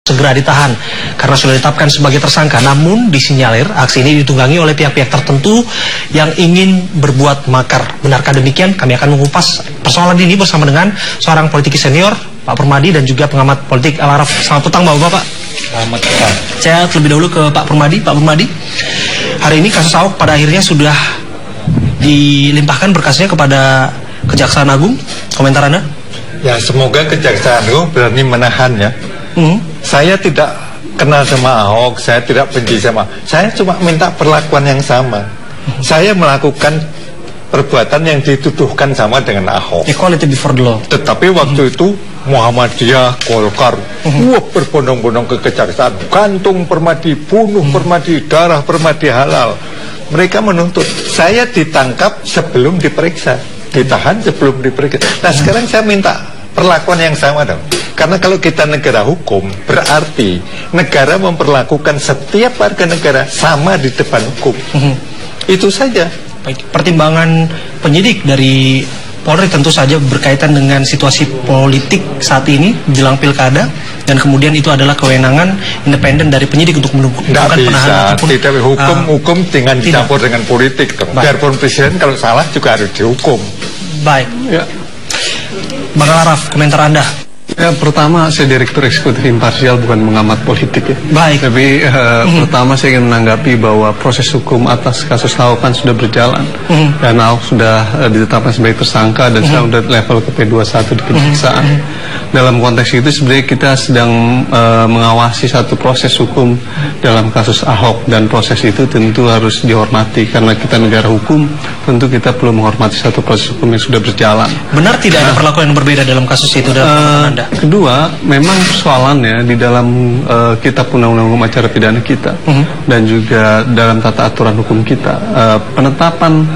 segera ditahan karena sudah ditetapkan sebagai tersangka. Namun disinyalir aksi ini ditunggangi oleh pihak-pihak tertentu yang ingin berbuat makar. Benarkah demikian? Kami akan mengupas persoalan ini bersama dengan seorang politisi senior, Pak Permadi, dan juga pengamat politik Al Araf. Selamat petang Bapak. Selamat petang. Saya lebih dahulu ke Pak Permadi. Pak Permadi, hari ini kasus Ahok pada akhirnya sudah dilimpahkan berkasnya kepada Kejaksaan Agung. Komentar Anda? Ya, semoga Kejaksaan Agung berani menahan ya. Saya tidak kenal sama Ahok, saya tidak benci sama. Saya cuma minta perlakuan yang sama. Saya melakukan perbuatan yang dituduhkan sama dengan Ahok. Equality before the law. Tetapi waktu itu Muhammadiyah, Golkar, berbondong-bondong ke kejaksaan, gantung Permadi, bunuh Permadi, darah Permadi halal. Mereka menuntut. Saya ditangkap sebelum diperiksa, ditahan sebelum diperiksa. Nah sekarang saya minta perlakuan yang sama dong. Karena kalau kita negara hukum, berarti negara memperlakukan setiap warga negara sama di depan hukum. Itu saja. Pertimbangan penyidik dari Polri tentu saja berkaitan dengan situasi politik saat ini jelang pilkada, dan kemudian itu adalah kewenangan independen dari penyidik untuk menentukan penahanan ataupun hukum dengan dicampur dengan politik. Biarpun presiden kalau salah juga harus dihukum. Baik. Ya. Bang Al Araf, komentar Anda? Ya, pertama saya direktur eksekutif imparsial, bukan mengamat politik ya. Baik. Tapi pertama saya ingin menanggapi bahwa proses hukum atas kasus Ahok kan sudah berjalan, dan Ahok sudah ditetapkan sebagai tersangka dan sekarang sudah level ke P21 di Kejaksaan. Dalam konteks itu sebenarnya kita sedang mengawasi satu proses hukum dalam kasus Ahok, dan proses itu tentu harus dihormati karena kita negara hukum. Tentu kita perlu menghormati satu proses hukum yang sudah berjalan. Benar tidak ada perlakuan yang berbeda dalam kasus itu dalam pandangan Anda? Kedua, memang persoalannya di dalam kitab undang-undang hukum acara pidana kita dan juga dalam tata aturan hukum kita, penetapan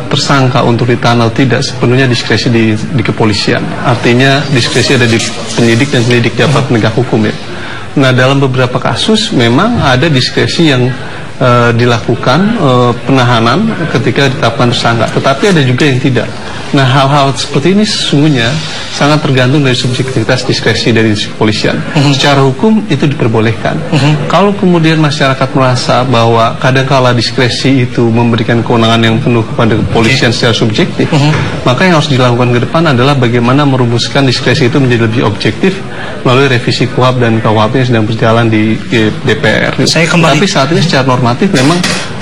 tersangka untuk ditahan atau tidak sepenuhnya diskresi di kepolisian. Artinya diskresi ada di penyidik dan penyidik di aparat penegak hukum ya. Nah, dalam beberapa kasus memang ada diskresi yang dilakukan penahanan ketika ditetapkan tersangka, tetapi ada juga yang tidak. Nah, hal-hal seperti ini sesungguhnya sangat tergantung dari subjektivitas diskresi dari kepolisian. Secara hukum itu diperbolehkan. Kalau kemudian masyarakat merasa bahwa kadangkala diskresi itu memberikan kewenangan yang penuh kepada kepolisian secara subjektif, maka yang harus dilakukan ke depan adalah bagaimana merumuskan diskresi itu menjadi lebih objektif melalui revisi KUHP dan KUHP yang sedang berjalan di DPR. Tapi saat ini secara normatif memang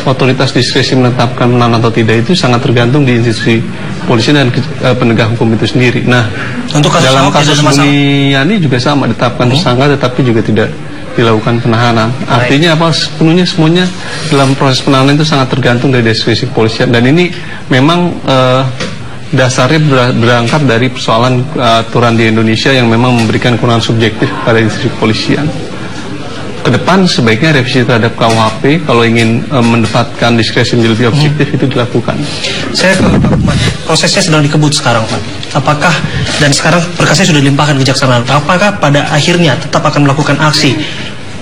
otoritas diskresi menetapkan menahan atau tidak itu sangat tergantung di institusi polisi dan penegak hukum itu sendiri. Nah, untuk dalam kasus Buniani juga sama, ditetapkan tersangka tetapi juga tidak dilakukan penahanan. Artinya apa? Semuanya dalam proses penahanan itu sangat tergantung dari diskresi kepolisian, dan ini memang dasarnya berangkat dari persoalan aturan di Indonesia yang memang memberikan kewenangan subjektif pada institusi kepolisian. Kedepan sebaiknya revisi terhadap KUHP kalau ingin mendapatkan diskresi menjadi lebih objektif itu dilakukan. Saya ke Pak Permadi. Prosesnya sedang dikebut sekarang, Pak. Apakah, dan sekarang berkasnya sudah dilimpahkan ke Kejaksaan Agung, apakah pada akhirnya tetap akan melakukan aksi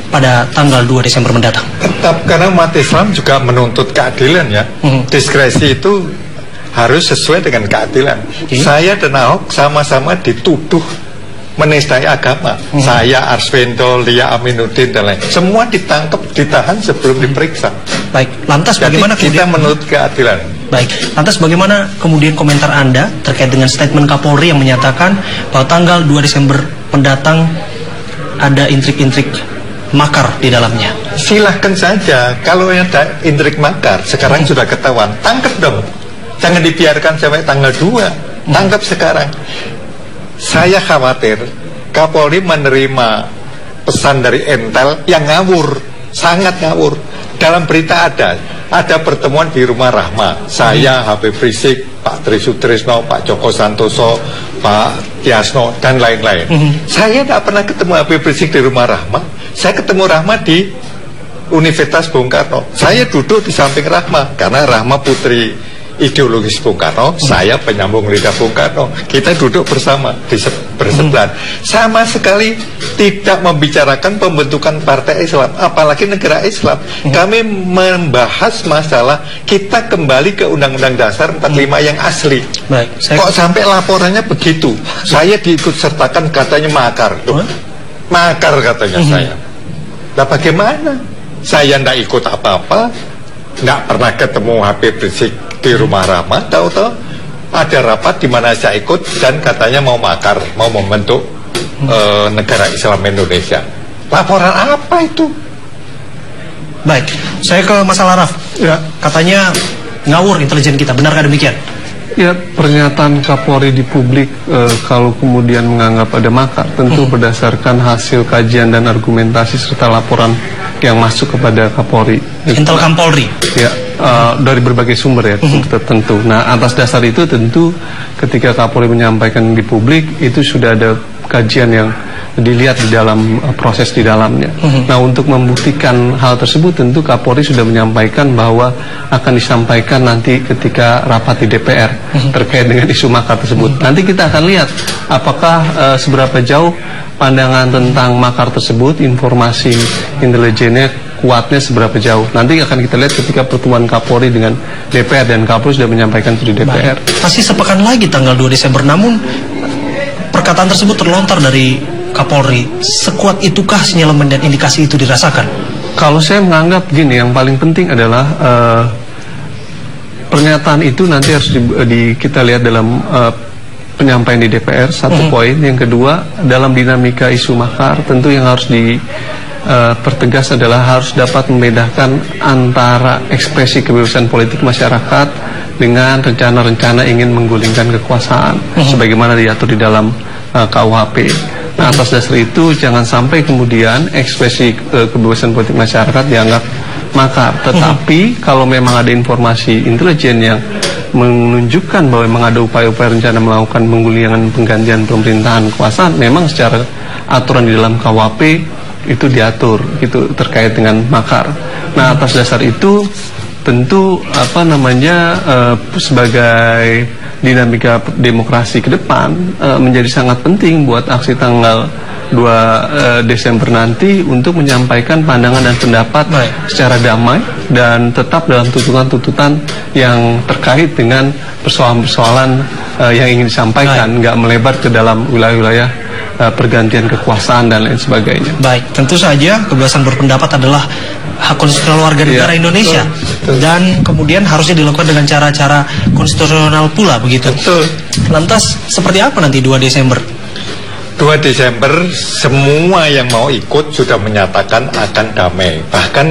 pada tanggal 2 Desember mendatang? Tetap, karena umat Islam juga menuntut keadilan ya. Diskresi itu harus sesuai dengan keadilan. Saya dan Ahok sama-sama dituduh menistai agama. Saya, Arswendo, Lia Aminuddin dan lain, semua ditangkap, ditahan sebelum diperiksa. Baik, lantas jadi bagaimana kita menuntut keadilan? Baik, lantas bagaimana kemudian komentar Anda terkait dengan statement Kapolri yang menyatakan bahwa tanggal 2 Desember mendatang ada intrik-intrik makar di dalamnya? Silahkan saja, kalau ada intrik makar sekarang sudah ketahuan, tangkap dong. Jangan dibiarkan sampai tanggal 2, tangkap sekarang. Saya khawatir Kapolri menerima pesan dari Intel yang ngawur, sangat ngawur. Dalam berita ada pertemuan di rumah Rahma. Saya, Habib Rizik, Pak Tri Sutrisno, Pak Joko Santoso, Pak Tiasno, dan lain-lain. Saya tidak pernah ketemu Habib Rizik di rumah Rahma. Saya ketemu Rahma di Universitas Bung Karno. Saya duduk di samping Rahma karena Rahma putri ideologis Bung Karno, saya penyambung lidah Bung Karno. Kita duduk bersama di bersebelahan. Sama sekali tidak membicarakan pembentukan partai Islam, apalagi negara Islam. Kami membahas masalah kita kembali ke Undang-Undang Dasar 45 yang asli. Baik, kok sampai laporannya begitu? Saya diikut sertakan katanya makar. makar katanya saya. Nah bagaimana? Saya ndak ikut apa-apa, nggak pernah ketemu Habib Rizik di rumah Rama, tahu-tahu ada rapat di mana saya ikut dan katanya mau makar, mau membentuk negara Islam Indonesia. Laporan apa itu? Baik, saya ke Mas Al-Araf. Ya. Katanya ngawur intelijen kita, benarkah demikian? Ya, pernyataan Kapolri di publik kalau kemudian menganggap ada makar tentu berdasarkan hasil kajian dan argumentasi serta laporan yang masuk kepada Kapolri. Intel Kampolri. Ya, dari berbagai sumber ya tertentu. Nah, atas dasar itu tentu ketika Kapolri menyampaikan di publik itu sudah ada kajian yang dilihat di dalam proses di dalamnya. Nah, untuk membuktikan hal tersebut tentu Kapolri sudah menyampaikan bahwa akan disampaikan nanti ketika rapat di DPR terkait dengan isu makar tersebut. Nanti kita akan lihat apakah seberapa jauh pandangan tentang makar tersebut, informasi intelijennya kuatnya seberapa jauh. Nanti akan kita lihat ketika pertemuan Kapolri dengan DPR, dan Kapolri sudah menyampaikan itu di DPR. Masih sepekan lagi tanggal 2 Desember, namun perkataan tersebut terlontar dari Kapolri. Sekuat itukah sinyalemen dan indikasi itu dirasakan? Kalau saya menganggap gini, yang paling penting adalah pernyataan itu nanti harus kita lihat dalam penyampaian di DPR, satu poin. Yang kedua, dalam dinamika isu makar tentu yang harus pertegas adalah harus dapat membedakan antara ekspresi kebebasan politik masyarakat dengan rencana-rencana ingin menggulingkan kekuasaan sebagaimana diatur di dalam KUHP. Nah, atas dasar itu jangan sampai kemudian ekspresi kebebasan politik masyarakat dianggap makar. Tetapi kalau memang ada informasi intelijen yang menunjukkan bahwa memang ada upaya-upaya rencana melakukan penggulingan penggantian pemerintahan kekuasaan, memang secara aturan di dalam KUHP itu diatur, itu terkait dengan makar. Nah, atas dasar itu tentu sebagai dinamika demokrasi ke depan menjadi sangat penting buat aksi tanggal 2 Desember nanti untuk menyampaikan pandangan dan pendapat secara damai dan tetap dalam tuntutan-tuntutan yang terkait dengan persoalan-persoalan yang ingin disampaikan, nggak melebar ke dalam wilayah-wilayah pergantian kekuasaan dan lain sebagainya. Baik, tentu saja kebebasan berpendapat adalah hak konstitusional warga negara Indonesia, dan kemudian harusnya dilakukan dengan cara-cara konstitusional pula, begitu. Betul. Lantas seperti apa nanti 2 Desember? 2 Desember semua yang mau ikut sudah menyatakan akan damai. Bahkan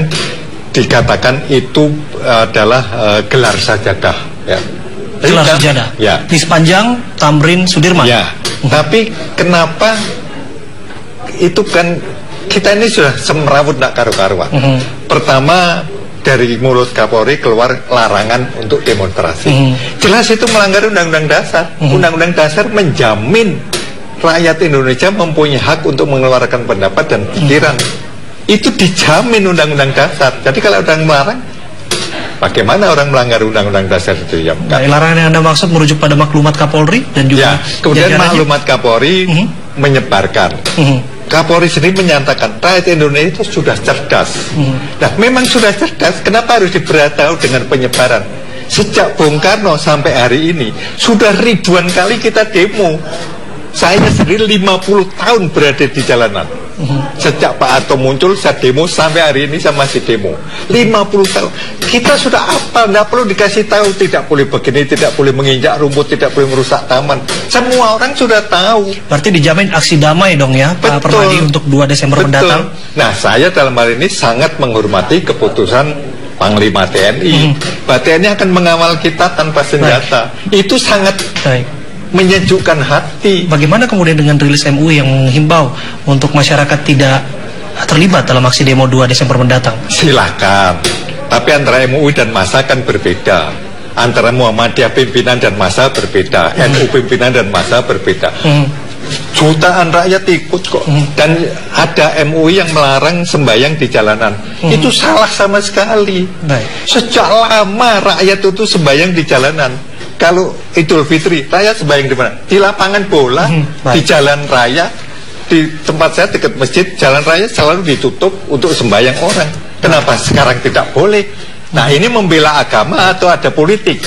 dikatakan itu adalah gelar sajadah. Ya. Gelar sajadah. Ya. Di sepanjang Tamrin Sudirman. Ya. Tapi kenapa itu kan kita ini sudah semrawut tidak karu-karuan. Pertama, dari mulut Kapolri keluar larangan untuk demonstrasi. Jelas itu melanggar Undang-Undang Dasar. Undang-Undang Dasar menjamin rakyat Indonesia mempunyai hak untuk mengeluarkan pendapat dan pikiran. Itu dijamin Undang-Undang Dasar. Jadi kalau orang melarang, bagaimana orang melanggar Undang-Undang Dasar itu? Ya, nah, larangan yang Anda maksud merujuk pada maklumat Kapolri dan juga kemudian maklumat Kapolri menyebarkan. Kapolri sendiri menyatakan rakyat Indonesia itu sudah cerdas. Nah, memang sudah cerdas, kenapa harus diberatau dengan penyebaran? Sejak Bung Karno sampai hari ini sudah ribuan kali kita demo. Saya sendiri 50 tahun berada di jalanan. Sejak Pak Harto muncul, saya demo sampai hari ini saya masih demo. 50 tahun. Kita sudah apa? Tidak perlu dikasih tahu. Tidak boleh begini, tidak boleh menginjak rumput, tidak boleh merusak taman. Semua orang sudah tahu. Berarti dijamin aksi damai dong ya, Pak Permadi, untuk 2 Desember mendatang. Nah, saya dalam hal ini sangat menghormati keputusan Panglima TNI. Pak TNI akan mengawal kita tanpa senjata. Itu sangat menyejukkan hati. Bagaimana kemudian dengan rilis MUI yang menghimbau untuk masyarakat tidak terlibat dalam aksi demo 2 Desember mendatang? Silakan. Tapi antara MUI dan massa kan berbeda. Antara Muhammadiyah pimpinan dan massa berbeda. NU pimpinan dan massa berbeda. Jutaan rakyat ikut kok. Dan ada MUI yang melarang sembahyang di jalanan. Itu salah sama sekali. Sejak lama rakyat itu sembahyang di jalanan. Kalau Idul Fitri, rakyat sembahyang di mana? Di lapangan bola, di jalan raya, di tempat saya dekat masjid, jalan raya selalu ditutup untuk sembahyang orang. Kenapa sekarang tidak boleh? Nah, ini membela agama atau ada politik?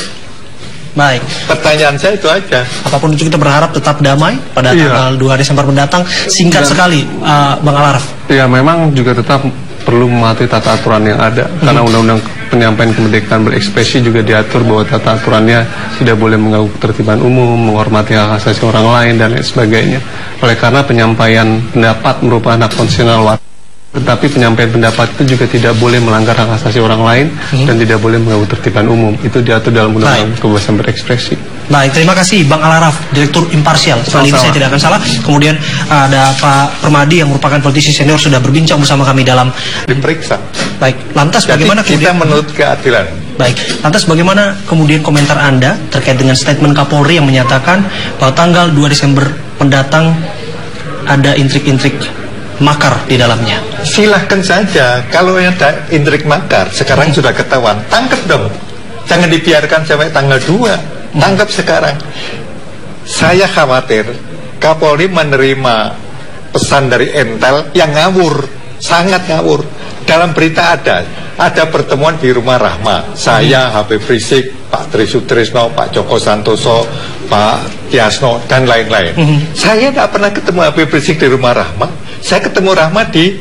Baik. Pertanyaan saya itu aja. Apapun itu kita berharap tetap damai pada tanggal 2 Desember mendatang. Singkat sekali, Bang Al-Araf. Ya, memang juga tetap perlu mematuhi tata aturan yang ada, karena Undang-Undang Penyampaian Kemerdekaan Berekspresi juga diatur bahwa tata aturannya tidak boleh mengganggu ketertiban umum, menghormati hak asasi orang lain dan lain sebagainya. Oleh karena penyampaian pendapat merupakan hak konstitusional, tetapi penyampaian pendapat itu juga tidak boleh melanggar hak asasi orang lain dan tidak boleh mengganggu ketertiban umum. Itu diatur dalam Undang-Undang Kebebasan Berekspresi. Baik, terima kasih Bang Al-Araf, Direktur Imparsial. Kali ini saya tidak akan salah. Kemudian ada Pak Permadi yang merupakan politisi senior sudah berbincang bersama kami dalam Diperiksa. Baik, lantas Jadi bagaimana kita menurut keadilan. Baik, lantas bagaimana kemudian komentar Anda terkait dengan statement Kapolri yang menyatakan bahwa tanggal 2 Desember mendatang ada intrik-intrik makar di dalamnya? Silahkan saja. Kalau ada intrik makar sekarang sudah ketahuan, tangkap dong. Jangan dibiarkan sampai tanggal 2. Tangkap sekarang. Saya khawatir Kapolri menerima pesan dari Intel yang ngawur, sangat ngawur. Dalam berita ada pertemuan di rumah Rahma. Saya, Habib Rizik, Pak Tri Sutrisno, Pak Joko Santoso, Pak Tiasno, dan lain-lain. Saya tidak pernah ketemu Habib Rizik di rumah Rahma. Saya ketemu Rahma di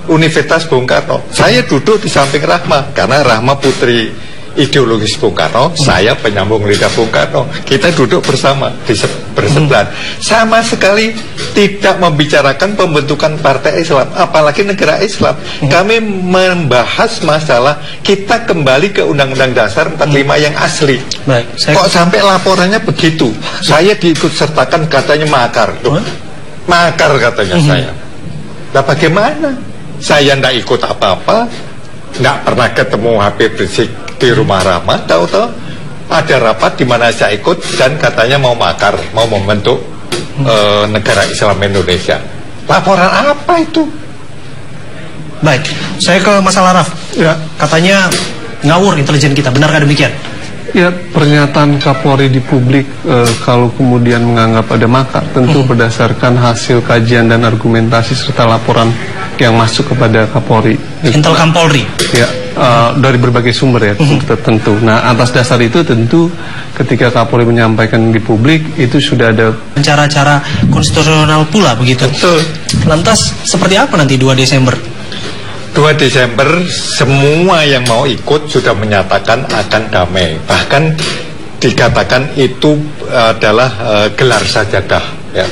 Universitas Bung Karno. Saya duduk di samping Rahma karena Rahma putri ideologis Bung Karno, saya penyambung lidah Bung Karno. Kita duduk bersama di bersebelahan. Sama sekali tidak membicarakan pembentukan partai Islam, apalagi negara Islam. Kami membahas masalah kita kembali ke Undang-Undang Dasar 45 yang asli. Baik, Kok sampai laporannya begitu? Saya diikut sertakan katanya makar. Makar katanya saya. Nah bagaimana? Saya tidak ikut apa-apa, nggak pernah ketemu Habib Rizik di rumah Rahma. Tahu-tahu ada rapat di mana saya ikut dan katanya mau makar, mau membentuk negara Islam Indonesia. Laporan apa itu? Baik, saya ke Mas Al-Araf. Ya, Katanya ngawur intelijen kita, benarkah demikian? ya, pernyataan Kapolri di publik kalau kemudian menganggap ada makar tentu berdasarkan hasil kajian dan argumentasi serta laporan yang masuk kepada Kapolri. Intel Kapolri. Ya, dari berbagai sumber ya tentu. Nah, atas dasar itu tentu ketika Kapolri menyampaikan di publik itu sudah ada Cara-cara konstitusional pula begitu. Betul. Lantas seperti apa nanti 2 Desember? 2 Desember semua yang mau ikut sudah menyatakan akan damai. Bahkan dikatakan itu adalah gelar sajadah. Ya.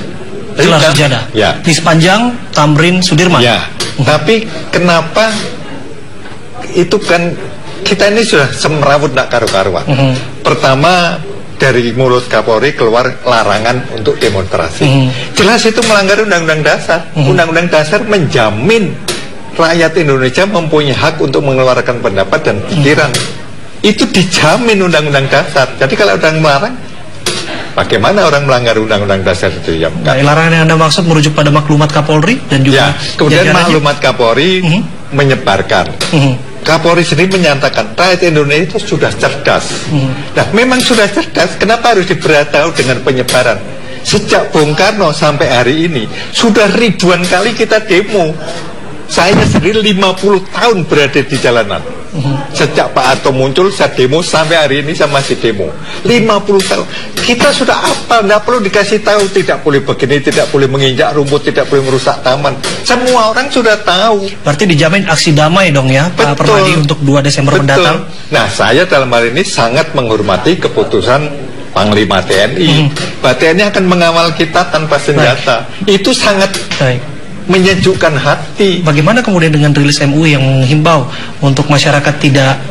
Gelar sajadah. Ya. Di sepanjang Tamrin Sudirman. Ya. Tapi kenapa itu kan kita ini sudah semrawut tidak karu-karuan. Pertama dari mulut Kapolri keluar larangan untuk demonstrasi. Jelas itu melanggar Undang-Undang Dasar. Undang-Undang Dasar menjamin rakyat Indonesia mempunyai hak untuk mengeluarkan pendapat dan pikiran. Itu dijamin Undang-Undang Dasar. Jadi kalau orang melarang, bagaimana orang melanggar Undang-Undang Dasar itu? Ya, Nah, larangan yang Anda maksud merujuk pada maklumat Kapolri dan juga kemudian jajarannya? maklumat Kapolri menyebarkan. Kapolri sendiri menyatakan rakyat Indonesia itu sudah cerdas. Nah, memang sudah cerdas. Kenapa harus diberitahu dengan penyebaran? Sejak Bung Karno sampai hari ini sudah ribuan kali kita demo. Saya sendiri 50 tahun berada di jalanan. Sejak Pak Harto muncul, saya demo sampai hari ini saya masih demo. 50 tahun. Kita sudah apa? Tidak perlu dikasih tahu. Tidak boleh begini, tidak boleh menginjak rumput, tidak boleh merusak taman. Semua orang sudah tahu. Berarti dijamin aksi damai dong ya, Pak Permadi, untuk 2 Desember mendatang. Nah, saya dalam hal ini sangat menghormati keputusan Panglima TNI. TNI akan mengawal kita tanpa senjata. Itu sangat menyejukkan hati. Bagaimana kemudian dengan rilis MUI yang menghimbau untuk masyarakat tidak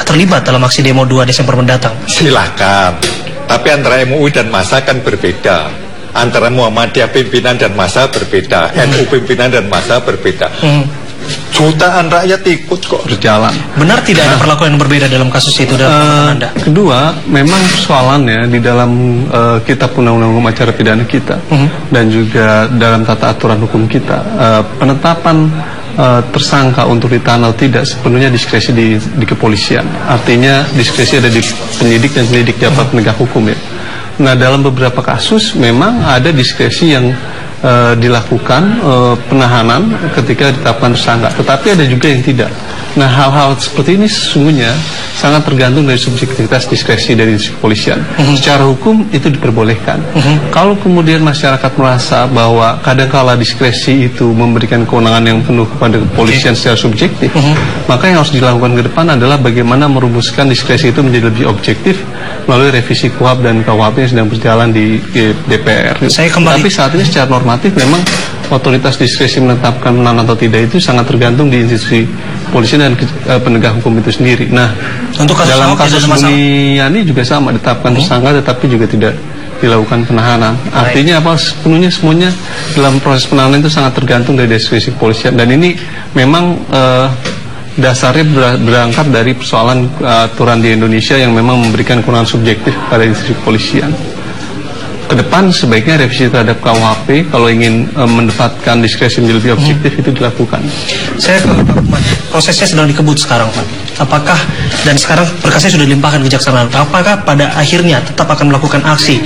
terlibat dalam aksi demo 2 Desember mendatang? Silakan. Tapi antara MUI dan massa kan berbeda. Antara Muhammadiyah pimpinan dan massa berbeda. NU pimpinan dan massa berbeda. Jutaan rakyat ikut kok. berjalan. Benar tidak ada perlakuan yang berbeda dalam kasus itu dalam pandangan Anda? Kedua, memang persoalannya di dalam kitab undang-undang hukum acara pidana kita dan juga dalam tata aturan hukum kita, penetapan tersangka untuk ditahan atau tidak sepenuhnya diskresi di kepolisian. Artinya diskresi ada di penyidik dan penyidik di aparat penegak hukum ya. Nah, dalam beberapa kasus memang ada diskresi yang dilakukan penahanan ketika ditetapkan tersangka. Tetapi ada juga yang tidak. Nah, hal-hal seperti ini sesungguhnya sangat tergantung dari subjektivitas diskresi dari kepolisian. Secara hukum itu diperbolehkan. Kalau kemudian masyarakat merasa bahwa kadangkala diskresi itu memberikan kewenangan yang penuh kepada kepolisian secara subjektif, maka yang harus dilakukan ke depan adalah bagaimana merumuskan diskresi itu menjadi lebih objektif melalui revisi KUHP dan KUHP yang sedang berjalan di DPR. Tapi saat ini secara normatif memang otoritas diskresi menetapkan penahanan atau tidak itu sangat tergantung di institusi polisi dan penegak hukum itu sendiri. Nah, untuk dalam kasus Buniani juga sama, ditetapkan tersangka tetapi juga tidak dilakukan penahanan. Artinya apa? Semuanya dalam proses penahanan itu sangat tergantung dari diskresi kepolisian, dan ini memang dasarnya berangkat dari persoalan aturan di Indonesia yang memang memberikan kewenangan subjektif pada institusi kepolisian. Ke depan sebaiknya revisi terhadap KUHP kalau ingin mendapatkan diskresi menjadi lebih objektif itu dilakukan. Saya ke Pak Permadi, prosesnya sedang dikebut sekarang, Pak. Apakah, dan sekarang berkasnya sudah dilimpahkan kejaksaan, apakah pada akhirnya tetap akan melakukan aksi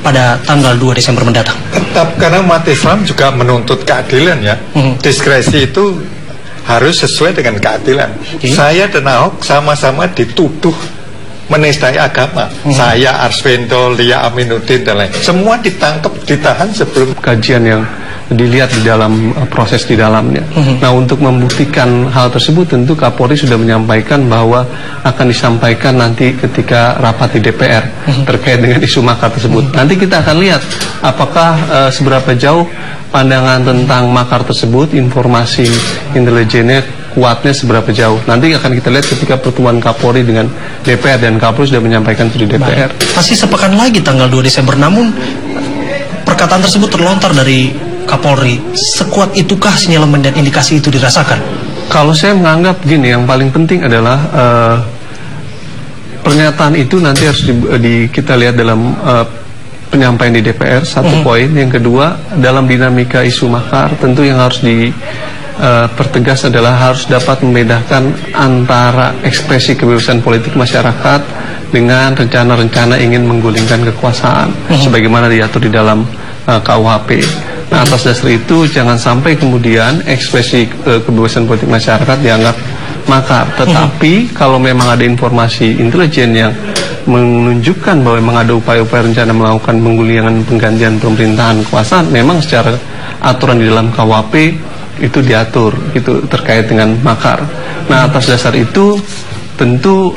pada tanggal 2 Desember mendatang? Tetap, karena umat Islam juga menuntut keadilan ya. Diskresi itu harus sesuai dengan keadilan. Saya dan Ahok sama-sama dituduh menistai agama. Saya, Arswendo, Lia Aminuddin dan lain, semua ditangkap, ditahan sebelum kajian yang dilihat di dalam proses di dalamnya. Nah, untuk membuktikan hal tersebut tentu Kapolri sudah menyampaikan bahwa akan disampaikan nanti ketika rapat di DPR terkait dengan isu makar tersebut. Nanti kita akan lihat apakah seberapa jauh pandangan tentang makar tersebut, informasi intelijennya kuatnya seberapa jauh. Nanti akan kita lihat ketika pertemuan Kapolri dengan DPR, dan Kapolri sudah menyampaikan itu di DPR. Masih sepekan lagi tanggal 2 Desember, namun perkataan tersebut terlontar dari Kapolri. Sekuat itukah sinyalemen dan indikasi itu dirasakan? Kalau saya menganggap gini, yang paling penting adalah pernyataan itu nanti harus kita lihat dalam penyampaian di DPR, satu poin. Yang kedua, dalam dinamika isu makar tentu yang harus pertegas adalah harus dapat membedakan antara ekspresi kebebasan politik masyarakat dengan rencana-rencana ingin menggulingkan kekuasaan sebagaimana diatur di dalam KUHP. Nah, atas dasar itu jangan sampai kemudian ekspresi kebebasan politik masyarakat dianggap makar. Tetapi kalau memang ada informasi intelijen yang menunjukkan bahwa memang ada upaya-upaya rencana melakukan penggulingan penggantian pemerintahan kekuasaan, memang secara aturan di dalam KUHP itu diatur, itu terkait dengan makar. Nah, atas dasar itu tentu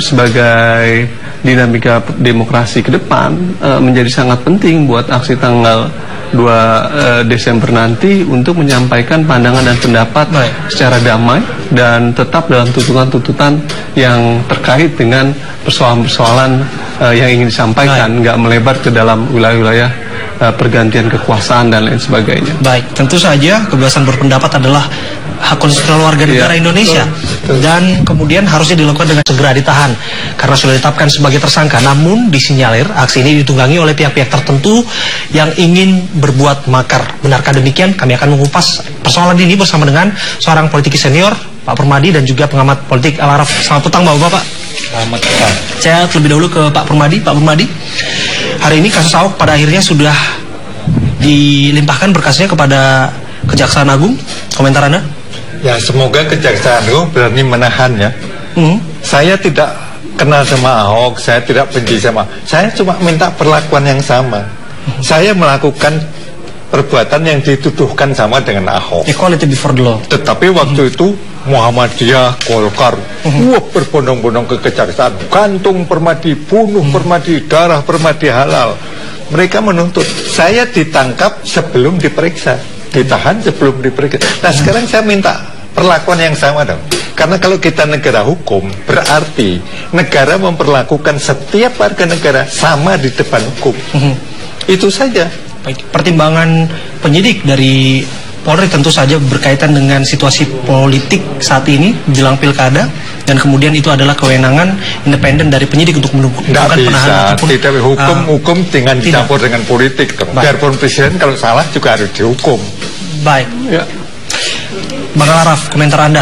sebagai dinamika demokrasi ke depan menjadi sangat penting buat aksi tanggal 2 Desember nanti untuk menyampaikan pandangan dan pendapat secara damai dan tetap dalam tuntutan-tuntutan yang terkait dengan persoalan-persoalan yang ingin disampaikan, nggak melebar ke dalam wilayah-wilayah pergantian kekuasaan dan lain sebagainya. Baik, tentu saja kebebasan berpendapat adalah hak konstitusional warga negara Indonesia, dan kemudian harusnya dilakukan dengan segera ditahan karena sudah ditetapkan sebagai tersangka. Namun disinyalir aksi ini ditunggangi oleh pihak-pihak tertentu yang ingin berbuat makar. Benarkah demikian? Kami akan mengupas persoalan ini bersama dengan seorang politisi senior, Pak Permadi, dan juga pengamat politik Al-Araf. Selamat petang Bapak-Bapak. Selamat petang. Saya terlebih dahulu ke Pak Permadi. Pak Permadi, hari ini kasus Ahok pada akhirnya sudah dilimpahkan berkasnya kepada Kejaksaan Agung. Komentar Anda? Ya, semoga Kejaksaan Agung berani menahannya. Saya tidak kenal sama Ahok, saya tidak benci sama. Saya cuma minta perlakuan yang sama. Saya melakukan perbuatan yang dituduhkan sama dengan Ahok. Equality before the law. Tetapi waktu itu Muhammadiyah, Golkar, berbondong-bondong ke kejaksaan, gantung Permadi, bunuh Permadi, darah Permadi halal. Mereka menuntut. Saya ditangkap sebelum diperiksa, ditahan sebelum diperiksa. Nah, sekarang saya minta perlakuan yang sama dong. Karena kalau kita negara hukum, berarti negara memperlakukan setiap warga negara sama di depan hukum. Itu saja. Baik, pertimbangan penyidik dari Polri tentu saja berkaitan dengan situasi politik saat ini jelang pilkada, dan kemudian itu adalah kewenangan independen dari penyidik untuk melakukan penahanan ataupun tidak hukum dengan dicampur dengan politik. Biarpun presiden kalau salah juga harus dihukum. Baik, Bang Al-Araf, komentar Anda?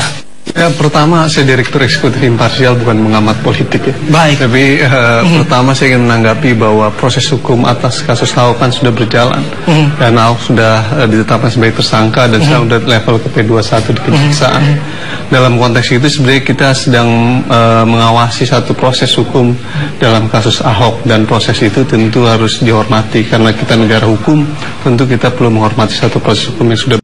Ya, pertama saya direktur eksekutif imparsial, bukan pengamat politik ya. Baik. Tapi pertama saya ingin menanggapi bahwa proses hukum atas kasus Ahok kan sudah berjalan dan Ahok sudah ditetapkan sebagai tersangka dan sekarang sudah level ke P21 di kejaksaan. Dalam konteks itu sebenarnya kita sedang mengawasi satu proses hukum dalam kasus Ahok, dan proses itu tentu harus dihormati karena kita negara hukum. Tentu kita perlu menghormati satu proses hukum yang sudah